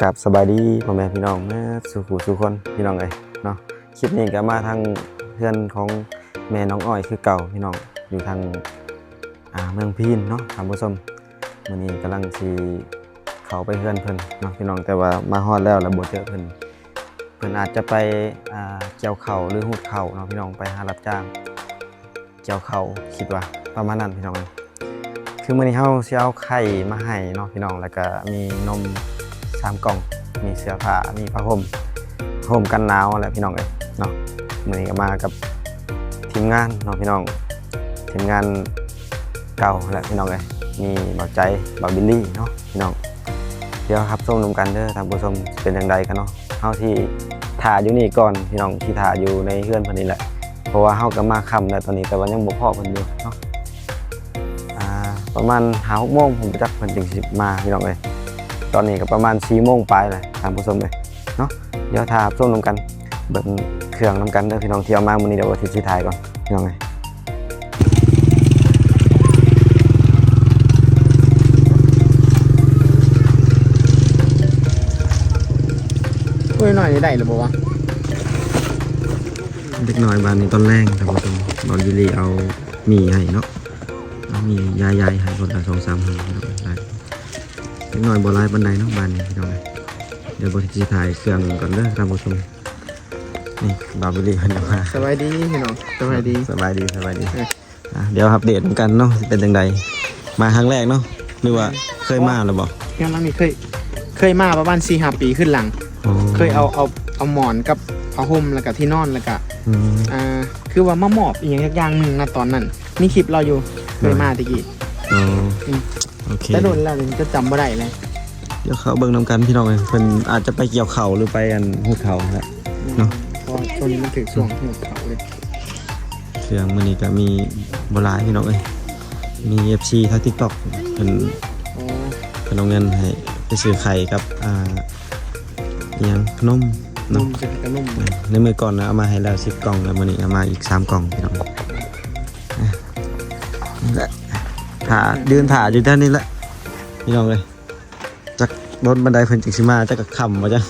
กับสบายดีพ่อแม่พี่น้องแม่สู่ผู้สู่คนพี่น้องเลยเนาะคลิปนี้ก็มาทางเพื่อนของแม่น้องอ้อยคือเก่าพี่น้องอยู่ทางเมืองพีนเนาะท่านผู้ชมวันนี้กำลังสิเขาไปเพื่อนเพิ่นเนาะพี่น้องแต่ว่ามาฮอดแล้วบ่เจอเพิ่นอาจจะไปเกี่ยวเข่าหรือหูดเข่าเนาะพี่น้องไปหารับจ้างเกี่ยวเข่าคิดว่าประมาณนั้นพี่น้องคือมื้อนี้เฮาสิเอาไข่มาให้เนาะพี่น้องแล้วก็มีนม3 กล่องมีเสื้อผ้ามีผ้าห่มกันหนาวอะไรพี่น้องเลยเนาะมื้อนี้ก็มากับทีมงานเนาะพี่น้องทีมงานเก่าแหละพี่น้องเลยมีบ่าวใจบ่าวบิลลี่เนาะพี่น้องเดี๋ยวครับส้มนมกันเด้อท่านผู้ชมเป็นอย่างไรกันเนาะเฮาที่ถ่าอยู่นี่ก่อนพี่น้องที่ถ่าอยู่ในเฮือนเพิ่นนี่แหละเพราะว่าเฮาก็มาค่ำแล้วตอนนี้แต่ว่ายังบ่พอเพิ่นอยู่เนาะประมาณ5-6 โมงผมจะจักเพิ่นจึงสิมาพี่น้องเลยตอนนี้ก็ประมาณ4 โมงปลายเลยท่านผู้ชมเลยเนาะเดี๋ยวถ่าส้มนมกันเบิ่งเครื่องนำกันเด้อพี่น้องที่เอามามื้อนี้เดี๋ยวว่าสิถ่ายก่อนพี่น้องเลยเฮ้ยหน่อยได้หรือเปล่าวะเด็กน้อยบ้านนี้ตอนแรกท่านผู้ชมบอลยิลีเอาหมี่ให้เนาะเอาหมี่ยายให้คนละ2-3 ห่อพี่น้องได้เด็กน้อยบ่หลายปานใดเนาะบ้านนี้พี่น้องเลยเดี๋ยวบ่สิถ่ายเครื่องก่อนเด้อท่านผู้ชมนี่บาร์บิลี่เพิ่นมา สบายดีพี่น้องสบายดี สบายดีเดี๋ยวอัปเดตกันเนาะเป็นจังไดมาครั้งแรกเนาะหรือว่าเคยมาหรือบ่ ยังนั้นนี่เคยมาประมาณ4-5 ปีขึ้นหลังเคยเอาหมอนกับผ้าห่มแล้วก็ที่นอนแล้วก็คือว่ามาหมอบอีกอย่างหนึ่งนะตอนนั้นมีคลิปเราอยู่เคยมาตะกี้โอเคแต่โดนแล้วจะจำบ่ได้เลยเดี๋ยวเขาเบิ่งนำกันพี่น้องเพิ่นอาจจะไปเกี่ยวเข่าหรือไปหูดเข่าแหละเนาะเพราะช่วงนี้มันถึงช่วงหูดเขาเลยเครื่องมื้อนี้ก็มีบ่หลายพี่น้องมี FC ทาง TikTok เพิ่นเอาเงินให้ไปซื้อไข่กับนมจะกระนุ่มในมือก่อนนะเอามาให้แล้ว10 กล่องแล้วมื้อนี้เอามาอีก3 กล่องพี่น้องถ่ายืนถ่าอยู่ด้านนี้แหละพี่น้องเลยจากรถบันไดเพิ่นจังสิมาจักก็ค่ำว่าจัง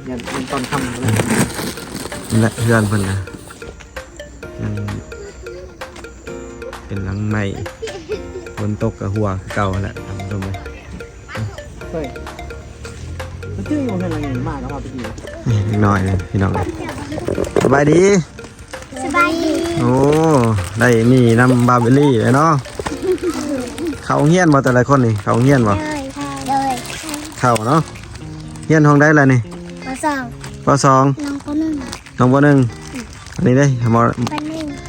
ยันตอนค่ำเลยนี่แหละเพื่อนเพิ่นนะเป็นหลังใหม่ฝนตกกับหัวคือเก่าแหละทำตรงนี้เฮ้ยมันชื่ออยู่ในอะไรมากครับพี่นิดหน่อยเลยพี่น้องสบายดีโอ้ได้นี่นำบาร์เบอรี่เลยเนาะเขาเฮี้ยนมาแต่ละคนนี่เขาเฮี้ยนบ่เขาเนาะเฮี้ยนห้องได้แล้วนี่ป.2น้องป.1อันนี้ได้ม.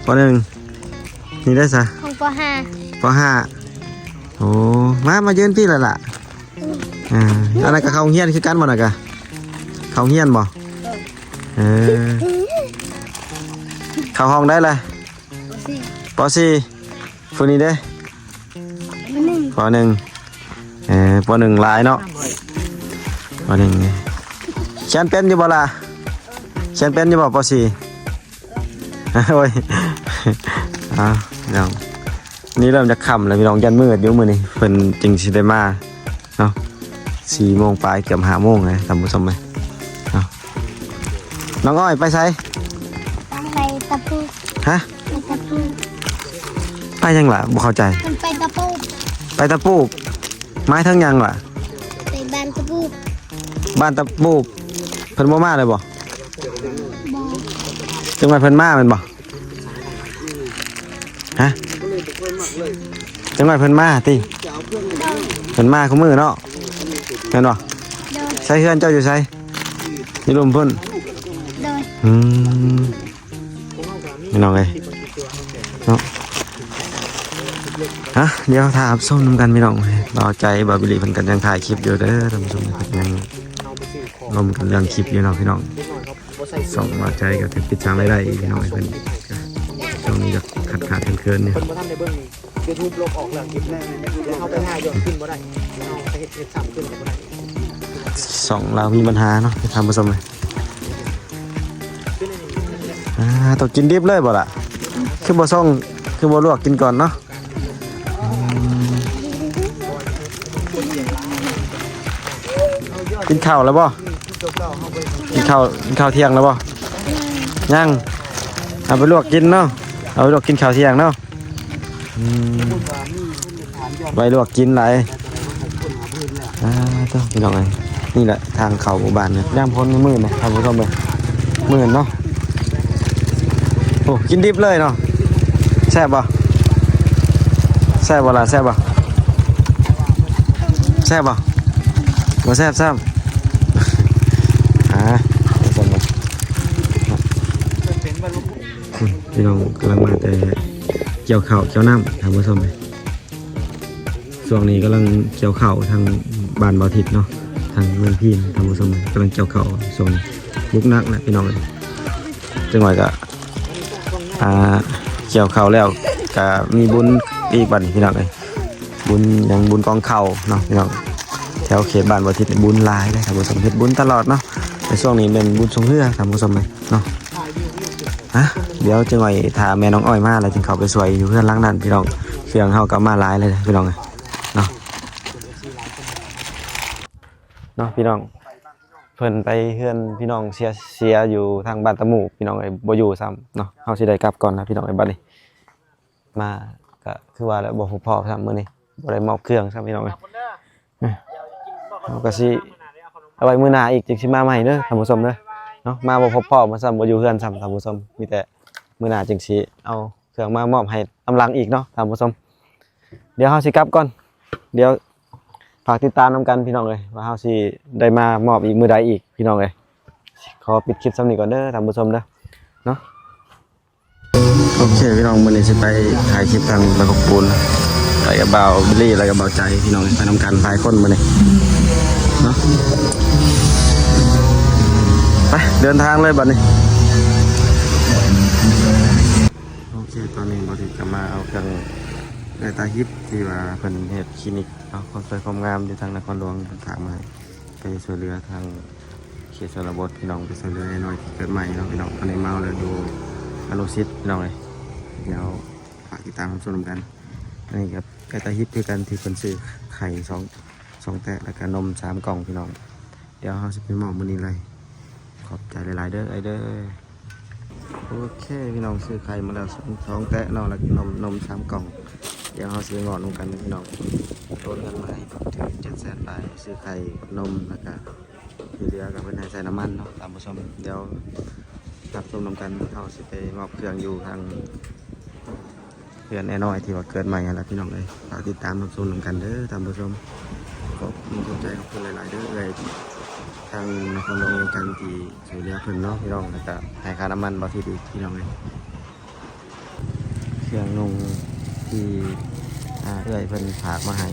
ป.1นี่ได้ซะของป.5โอ้มายืนพี่แล้วล่ะอะไรกับเขาเฮี้ยนคือกันบ่น่ะกะเขาเฮี้ยนบ่เขาห้องได้เลยป.4คนนี้เด้ป.1ป.1หลายเนาะป.1เขียนเป็นอยู่บ่ล่ะเขียนเป็นอยู่บ่ป.4โอ้ยน้องนี่เริ่มจะค่ำแล้วพี่น้องยันมืดอยู่มื้อนี้เพิ่นจึงสิได้มาเนาะ4 โมงปลายเกือบ5 โมงเลยท่านผู้ชมเนาะน้องอ้อยไปไสไปตะปูฮะไปยังล่ะบ่เข้าใจไปตะปูไม้ทั้งยังล่ะไปบ้านตะปูเพิ่นบ่มาเลยบ่จังหวัดเพิ่นมาแม่นบ่ฮะจังหวัดเพิ่นมาติเพิ่นมาคุมื้อเนาะแม่นบ่ใส่เฮือนเจ้าอยู่ไสอยู่ลุมพุ่นไม่น้องเลยเนาะเดี๋ยวถ่ายส้มน้ำกันไม่น้องรอใจบาร์บิลี่เพิ่นกันยังถ่ายคลิปอยู่เด้อท่านผู้ชมยังลมกันเรื่องคลิปอยู่เนาะพี่น้องส่งรอใจกับติดตามได้พี่น้องเพิ่นช่วงนี้ก็ขาดเคินเนี่ยYouTube ลบออกแล้วคลิปแรกเขาไปถ่ายยอดขึ้นบ่ได้เอาไปเฮ็ด3ขึ้นบ่ได้ส่องเรามีปัญหาเนาะท่านผู้ชมเลยต้องกินดิบเลยบ่ล่ะคือบ่ส่งคือบ่ลวกกินก่อนเนาะ กินข้าวแล้วบ่กินข้าวเที่ยงแล้วบ่ยังเอาไปลวกกินเนาะเอาไปลวกกินข้าวเที่ยงเนาะไปลวกกินไหลต้องพี่น้องไงนี่แหละทางเขาหมู่บ้านเนี่ยย่างพ้นมืดนะทางผู้ชมเลยมืดเนาะโอ้กินดิบเลยเนาะแซ่บบ่แซ่บบ่ล่ะแซ่บบ่แซ่บบ่บ่แซ่บแซ่บผู้ชมเลยพี่น้องกำลังมาแต่เกี่ยวข้าวเกี่ยวน้ำทางผู้ชมเลยช่วงนี้กำลังเกี่ยวข้าวทางบ้านบ่อทิศเนาะทางเมืองพีนทางผู้ชมกำลังเกี่ยวข้าวช่วงนี้บุกนักนะพี่น้องเลยจังหวะก็เกี่ยวข้าวแล้วก็มีบุญอีกบัดนี้พี่น้องเลยบุญยังบุญกองข้าวเนาะพี่น้องแถวเขตบ้านบ่อทิศบุญหลายเลยทางผู้ชมเฮ็ดบุญตลอดเนาะในช่วงนี้เป็นบุญทรงเรือทางผู้ชมเลยเนาะเดี๋ยวจังหวะถ้าแม่น้องอ้อยมาแล้วจึงเข้าไปสวยอยู่เพื่อนหลังนั้นพี่น้องเครื่องเฮาก็มาหลายเลยพี่น้องเนาะพี่น้องเพิ่นไปเฮือนพี่น้องเสียอยู่ทางบ้านตะหมู่พี่น้องบ่อยู่ซ้ำเนาะเฮาสิได้กลับก่อนนะพี่น้องบัดนี้มาก็คือว่าแล้วบ่พอซ้ำมื้อนี้บ่ได้มอบเครื่องซ้ำพี่น้องเฮาก็สิเอาไว้มื้อหน้าอีกจึงสิมาใหม่เด้อท่านผู้ชมเด้อเนาะมาบ่พบพ่อมาซ้ำบ่อยู่เฮือนซ้ำท่านผู้ชมมีแต่มื้อหน้าจึงสิเอาเครื่องมามอบให้อำลังอีกเนาะท่านผู้ชมเดี๋ยวเฮาสิกลับก่อนเดี๋ยวฝากติดตามนำกันพี่น้องเลยว่าเฮาสิได้มามอบอีกมื้อใดอีกพี่น้องเลยขอปิดคลิปซ้ำนี้ก่อนเด้อท่านผู้ชมเด้อเนาะโอเคพี่น้องมื้อนี้สิไปถ่ายคลิปทางบางกอกปูนแล้วก็บ่าวบิลลี่แล้วก็บ่าวใจพี่น้องไปนำกันหลายคนมื้อนี้เนาะไปเดินทางเลยบัดนี้โอเคตอนนี้บ่ได้จะมาเอาเครื่องในตาฮิปที่ว่าเพิ่นเฮ็ดคลินิกเอาความสวยความงามอยู่ทางนครหลวงถามมาไปช่วยเหลือทางเขตชนบทพี่น้องไปช่วยเหลือน้อยที่เกิดใหม่เนาะพี่น้องอันนี้เมาแล้วอยู่อโลซิตพี่น้องเลยเดี๋ยวฝากติดตามชมกันนี่ครับไก่ตาฮิปคือกันที่เพิ่นซื้อไข่2แตะแล้วก็นม3กล่องพี่น้องเดี๋ยวเฮาสิไปมอบมื้อนี้เลยขอบใจหลายๆเด้อไอ้เด้อโอเคพี่น้องซื้อไข่มาแล้ว2แตะเนาะแล้วก็นม3กล่องเดี๋ยวเราซื้องอนลงกันพี่น้องโดนกันมาให้ถึง700,000 บาทซื้อไข่นมแล้วก็ที่เหลือก็เป็นใส่น้ำมันเนาะตามผู้ชมเดี๋ยวรับชมนำกันเขาสิไปมอบเครื่องอยู่ทางเพื่อนแน่น้อยที่ว่าเกิดใหม่แล้วพี่น้องเลยฝากติดตามรับชมนำกันเด้อตามผู้ชมขอบคุณใจขอบคุณหลายๆเด้อเลยทางนครหลวงกันที่ช่วยเหลือเพิ่นเนาะพี่น้องแล้วก็ให้ค่าน้ำมันบ่ที่ดีพี่น้องเลยเครื่องนุ่งที่เอื้อยเพิ่นฝากมาให้